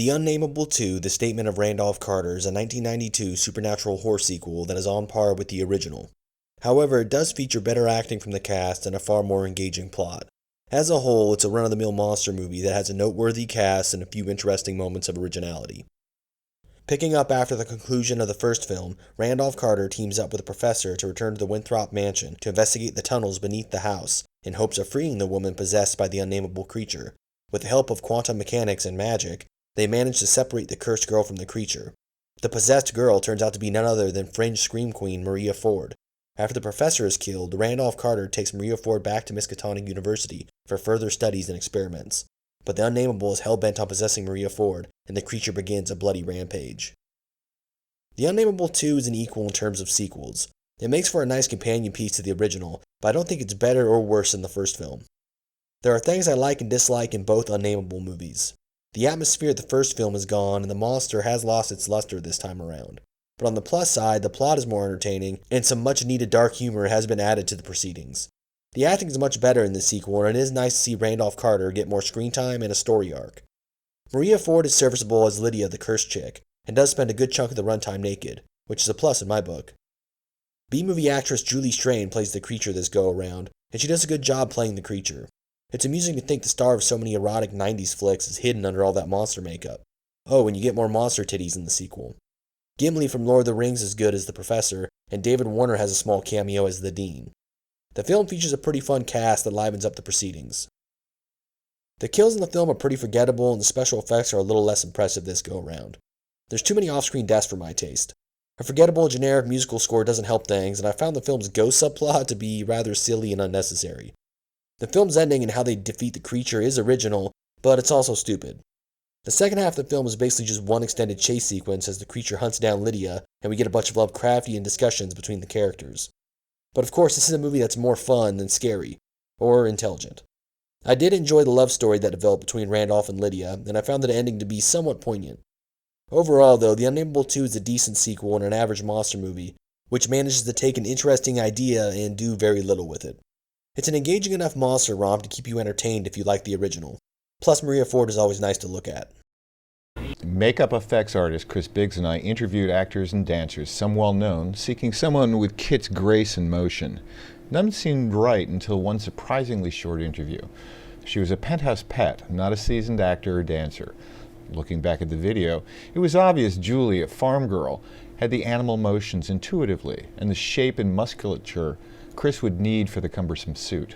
The Unnameable 2, The Statement of Randolph Carter is a 1992 supernatural horror sequel that is on par with the original. However, it does feature better acting from the cast and a far more engaging plot. As a whole, it's a run-of-the-mill monster movie that has a noteworthy cast and a few interesting moments of originality. Picking up after the conclusion of the first film, Randolph Carter teams up with a professor to return to the Winthrop mansion to investigate the tunnels beneath the house in hopes of freeing the woman possessed by the unnameable creature. With the help of quantum mechanics and magic, they manage to separate the cursed girl from the creature. The possessed girl turns out to be none other than fringe scream queen Maria Ford. After the professor is killed, Randolph Carter takes Maria Ford back to Miskatonic University for further studies and experiments. But the Unnameable is hell-bent on possessing Maria Ford, and the creature begins a bloody rampage. The Unnameable 2 is an equal in terms of sequels. It makes for a nice companion piece to the original, but I don't think it's better or worse than the first film. There are things I like and dislike in both Unnameable movies. The atmosphere of the first film is gone, and the monster has lost its luster this time around. But on the plus side, the plot is more entertaining, and some much-needed dark humor has been added to the proceedings. The acting is much better in this sequel, and it is nice to see Randolph Carter get more screen time and a story arc. Maria Ford is serviceable as Lydia the cursed chick, and does spend a good chunk of the runtime naked, which is a plus in my book. B-movie actress Julie Strain plays the creature this go-around, and she does a good job playing the creature. It's amusing to think the star of so many erotic 90's flicks is hidden under all that monster makeup. Oh, and you get more monster titties in the sequel. Gimli from Lord of the Rings is good as the professor, and David Warner has a small cameo as the dean. The film features a pretty fun cast that livens up the proceedings. The kills in the film are pretty forgettable, and the special effects are a little less impressive this go-around. There's too many off-screen deaths for my taste. A forgettable generic musical score doesn't help things, and I found the film's ghost subplot to be rather silly and unnecessary. The film's ending and how they defeat the creature is original, but it's also stupid. The second half of the film is basically just one extended chase sequence as the creature hunts down Lydia, and we get a bunch of Lovecraftian discussions between the characters. But of course, this is a movie that's more fun than scary, or intelligent. I did enjoy the love story that developed between Randolph and Lydia, and I found the ending to be somewhat poignant. Overall, though, The Unnameable 2 is a decent sequel and an average monster movie, which manages to take an interesting idea and do very little with it. It's an engaging enough monster romp to keep you entertained if you like the original. Plus, Maria Ford is always nice to look at. Makeup effects artist Chris Biggs and I interviewed actors and dancers, some well-known, seeking someone with Kit's grace and motion. None seemed right until one surprisingly short interview. She was a penthouse pet, not a seasoned actor or dancer. Looking back at the video, it was obvious Julie, a farm girl, had the animal motions intuitively and the shape and musculature Chris would need for the cumbersome suit.